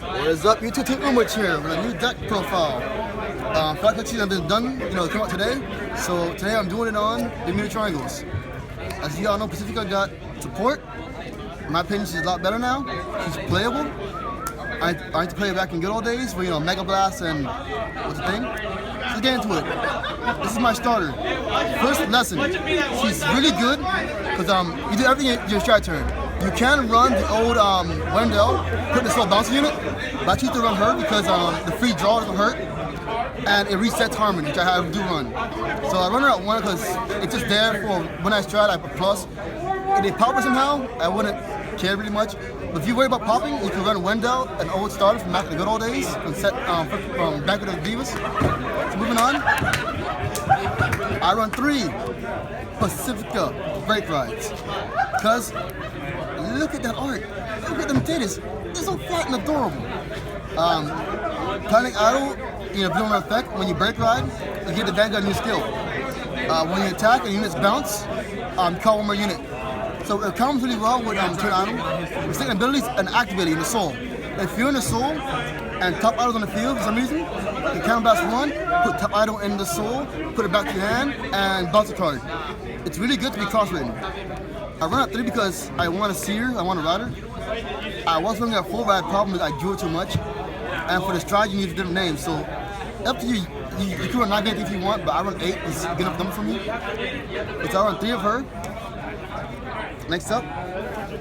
What is up, YouTube? Twinkle Happiness here with a new deck profile. Fact that have been done, come out today. So today I'm doing it on Bermuda Triangles. As you all know, Pacifica got support. In my opinion, she's a lot better now. She's playable. I like to play her back in good old days where, Mega Blast and what's the thing? Let's get into it. This is my starter. First lesson. She's really good because you do everything in your strike turn. You can run the old Wendell, put the slow bouncer unit, but I choose to run her because the free draw doesn't hurt, and it resets Harmony, which I do run. So I run her at 1 because it's just there for when I strat, I put plus. If they pop her somehow, I wouldn't care really much. But if you worry about popping, you can run Wendell, an old starter from back in the good old days, and set from back with the Divas. So moving on, I run 3 Pacifica brake rides. Because look at that art. Look at them titties. They're so flat and adorable. Planning idle, if you don't have effect, when you brake ride, you get the Vanguard new skill. When you attack and units bounce, call one more unit. So it comes really well with turn idle. We're taking abilities and activating in the soul. If you're in the soul and top idle's on the field for some reason, you counter blast 1, put top idle in the soul, put it back to your hand, and bounce a card. It's really good to be cross-ridden. I run at 3 because I want to see her, I want to ride her. I was running at 4, but the problem is I drew it too much. And for the stride, you need a different name. So up to you. You can run 9 if you want, but I run 8. It's a good enough number for me. So I run 3 of her. Next up,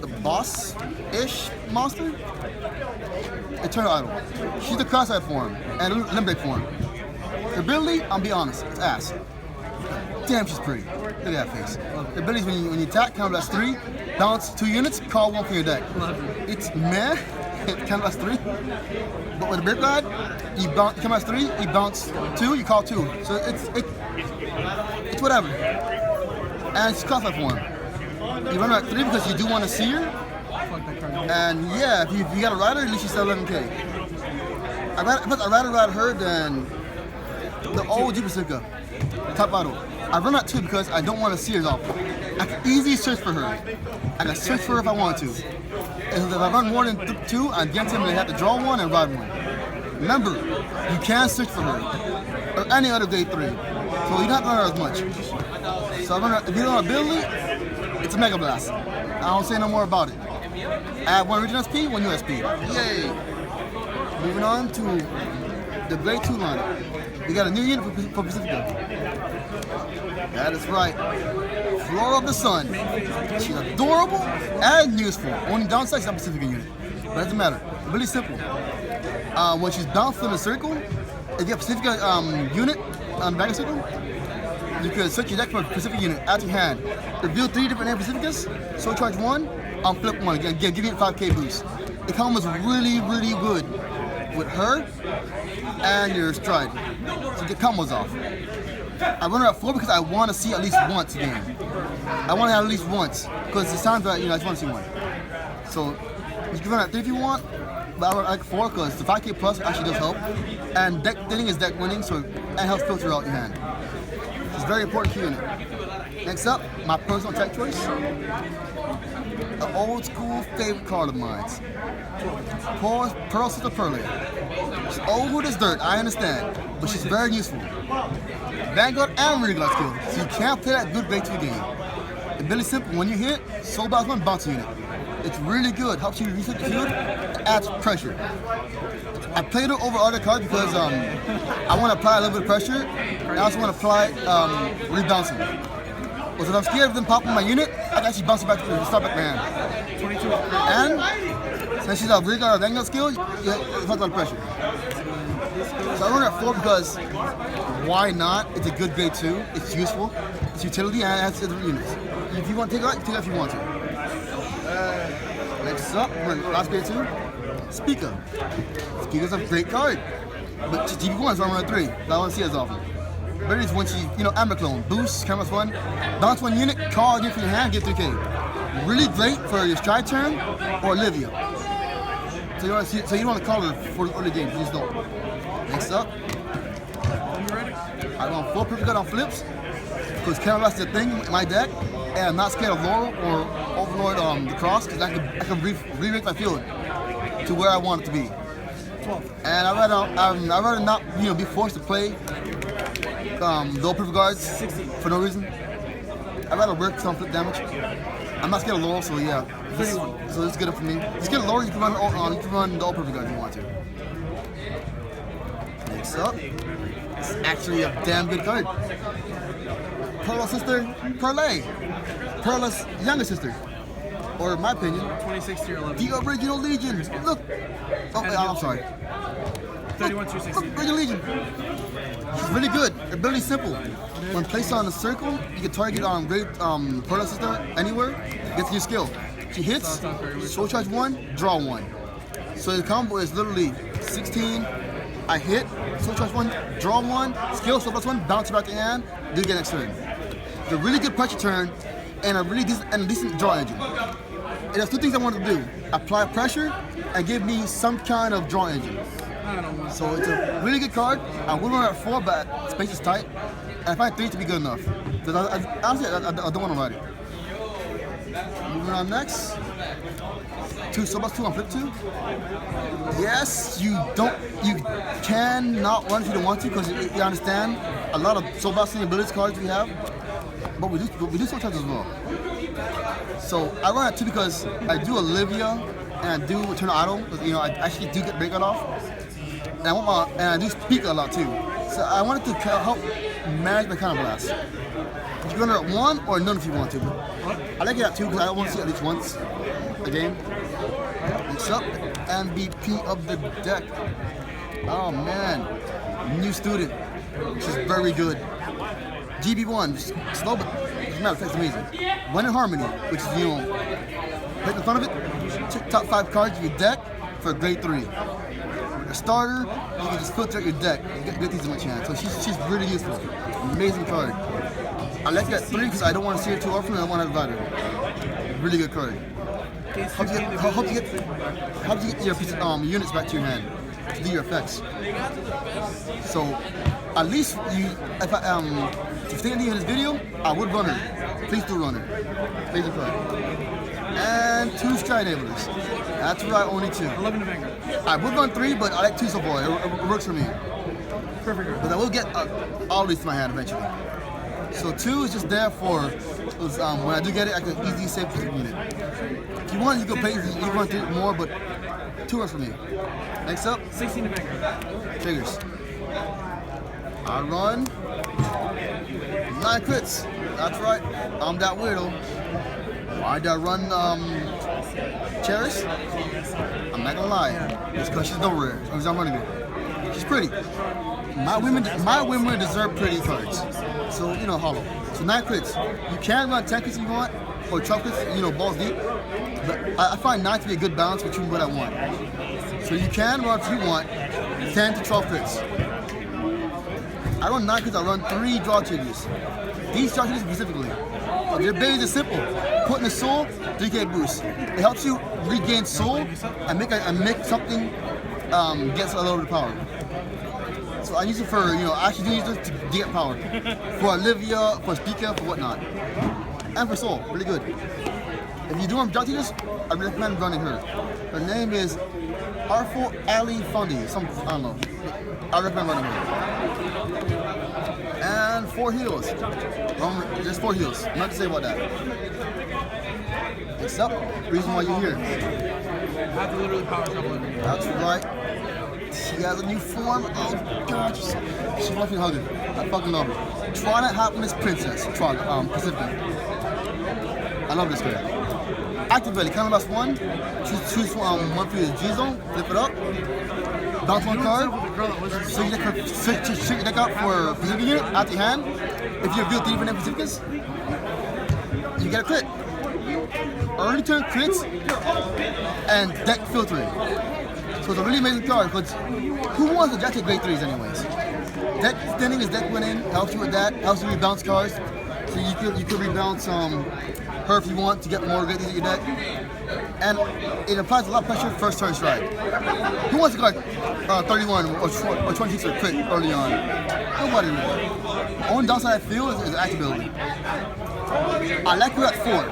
the boss-ish monster. Eternal Idol. She's the cross-side form and limbic form. Her ability, I'll be honest, it's ass. Damn, she's pretty. Look at that face. The ability is when you attack, counter blast 3, bounce 2 units, call 1 from your deck. It's meh, counter blast 3. But with the brake ride, you bounce, counter blast 3, you bounce 2, you call 2. So it's whatever. And she's cross-side form. You run her at 3 because you do want to see her. And yeah, if you got a rider, at least you sell 11K. I'd rather ride her than the old Pacifica, top idle. I run at 2 because I don't want to see her off. I can easily search for her. I can search for her if I want to. If I run more than 2, I guarantee I'm going to have to draw 1 and ride 1. Remember, you can search for her, or any other day 3. So you don't have to run her as much. So I run her, if you don't have ability, it's a Mega Blast. I don't say no more about it. Add 1 regional SP, 1 USP. Yay! Moving on to the Grade 2 lineup. We got a new unit for Pacifica. That is right. Flora of the Sun. She's adorable and useful. Only downside is not a Pacifica unit. But it doesn't matter. It's really simple. When she's bounced in a circle, if you have a Pacifica unit on the back of the circle, you can search your deck for a Pacific unit out your hand. Reveal 3 different name Pacificas, so charge 1, flip 1, again, give you a 5K boost. The combo is really, really good with her and your stride. So get combos off. I run her at 4 because I want to see at least once again. I want to have at least once, because it's times that I just want to see one. So you can run at 3 if you want, but I run at 4 because the 5K plus actually does help. And deck thinning is deck winning, so it helps filter out your hand. It's a very important key unit. Next up, my personal tech choice. An old school favorite card of mine. Pearl Sister Pearlia. She's old as dirt, I understand, but she's very useful. Vanguard and regular skill, so you can't play that good grade 2 game. It's really simple. When you hit, soul bounce 1 bounce unit. It's really good, helps you reset the field, and adds pressure. I played it over other cards because I want to apply a little bit of pressure, and I also want to apply rebouncing. Because if I'm scared of them popping my unit, I can actually bounce it back to the start back my hand. 22. And since she's a regular Vanguard skill, it has a lot of pressure. So I run her at 4 because why not? It's a good grade 2, it's useful, it's utility, and it has different units. If you want to take it out, you take it if you want to. Next up, last grade 2, Speaker. Speaker's a great card, but she's GP1, so I run at 3. I don't see it as often. But it's when she, Amber Clone, boost, cameras 1, bounce 1 unit, call again for your hand, get 3K. Really great for your stride turn or Olivia. So you don't want to call her for the early game, you just don't. Next up, I run 4 perfect cut on flips, because camera is the thing in my deck, and I'm not scared of Laurel or Overlord the cross, because I can re-rake my field to where I want it to be. And I'd rather not be forced to play low perfect guards for no reason. I'd rather work some flip damage. I'm not scared of Laurel, so yeah. So it's good for me. It's good Laurel, you can run the all perfect guard if you want to. Next up, it's actually a damn good card. Perla's sister, Perla's younger sister. Or in my opinion, 26 to your 11. the original Legion. Look. Oh, I'm sorry. 31 to 16. Original Legion. She's really good. Ability simple. When placed on a circle, you can target great Perla's sister anywhere. Gets your skill. She hits, soul charge 1, draw 1. So the combo is literally 16. I hit, soul charge 1, draw 1, skill, soul plus 1, bounce back to hand, do get next turn. It's a really good pressure turn and a really decent draw engine. It has two things I wanted to do: apply pressure and give me some kind of draw engine. So it's a really good card. I would run at 4, but space is tight. And I find 3 to be good enough. Honestly, I don't want to ride it. Moving on next. 2 soul plus 2 on flip 2. Yes, you cannot run if you don't want to, because you understand a lot of soul busting abilities cards we have. But we do soul charge as well. So I run at 2 because I do Olivia and I do Eternal Idol. I actually do get breakout off. And I do speak a lot too. So I wanted to help manage my counter blast. You can run it at 1 or none if you want to. I like it at 2 because I want to see it at least once a game. Next up, MVP of the deck. Oh man, new student. She's very good. GB1, slow, but as a matter of fact, it's amazing. One in Harmony, which is, hit in front of it, check top 5 cards of your deck for grade 3. A starter, you can just filter out your deck and get these in my chance. So she's really useful. Amazing card. I like it at 3 because I don't want to see her too often and I want to divide her. Really good card. Helps you get your units back to your hand to do your effects. So at least if you think of this video, I would run her. Please do run her. Amazing card. And 2 Sky Enablers. That's right, only 2. 11 to Vanguard. I would run 3, but I like 2 so far. It works for me. Perfect. But I will get all these to my hand eventually. So 2 is just there for when I do get it, I can easily save the unit. If you want, you can pay. You want to do more, but 2 works for me. Next up, 16 to Vanguard. triggers. I run 9 crits. That's right. I'm that weirdo. Why did I run Cherish? I'm not gonna lie. It's because she's no rare. Because I'm running it. She's pretty. My women deserve pretty cards. So hollow. So 9 crits. You can run 10 crits if you want, or 12 crits. Balls deep. But I find 9 to be a good balance between what I want. So you can run if you want 10 to 12 crits. I run 9 crits. I run 3 draw triggers. These draw triggers specifically. Their ability is simple. Put in the soul, 3k boost. It helps you regain soul and make something gets a little bit of power. So I use it for, I actually do use it to get power. For Olivia, for Pacifica, for whatnot. And for soul, really good. If you do want to draw triggers, I recommend running her. Her name is Artful Ali Fundy. I don't know. I recommend running her. And 4 heals. Just 4 heals. Nothing to say about that. Next up, reason why you're here. I have to literally power couple. That's right. She has a new form. Oh god, she's fucking hugging. I fucking love her. Twinkle Happiness Princess. Pacifica. I love this girl. Activate, count last 1. Choose one for your G zone. Flip it up. Bounce 1 card. So you check your deck out for Pacifica unit out your hand. If you reveal 3 different Pacificas, you get a crit. Early turn crits and deck filtering. So it's a really amazing card, but who wants to jack grade 3s anyways? Deck thinning is deck winning, helps you with that, helps you rebalance cards. So you could rebalance her if you want to get more grade 3s in your deck. And it applies a lot of pressure first turn strike. Who wants to card 31 or 26 or crit early on? Nobody really. The only downside I feel is actability. I like her at 4.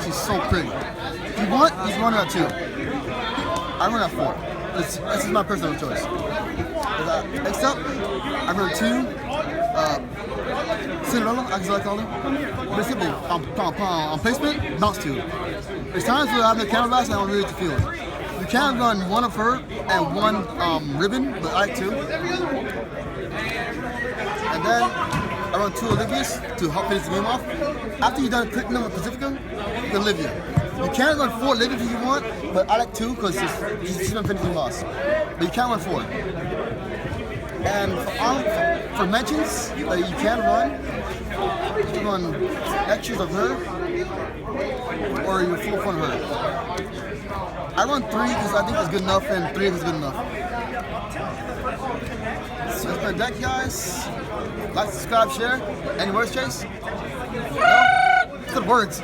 She's so pretty. If you want, you can run her at 2. I run at 4. This is my personal choice. Next up, I run 2 Cinderella, I guess I call them. Pretty simple. On placement, bounce 2. There's times where I have the camera blast and I don't really feel it. You can run 1 of her and 1 ribbon, but I like 2. And then I run 2 Olivias to help finish the game off. After you're done clicking on the Pacifica, you can Olivia. You can run 4 Olivias if you want, but I like 2 because she's been finishing boss. But you can run 4. And for mentions that you can run extras of her or your full fun her. I run 3 because I think it's good enough, and 3 is good enough. So that's my deck, guys. Like, subscribe, share. Any words, Chase? No? Good words.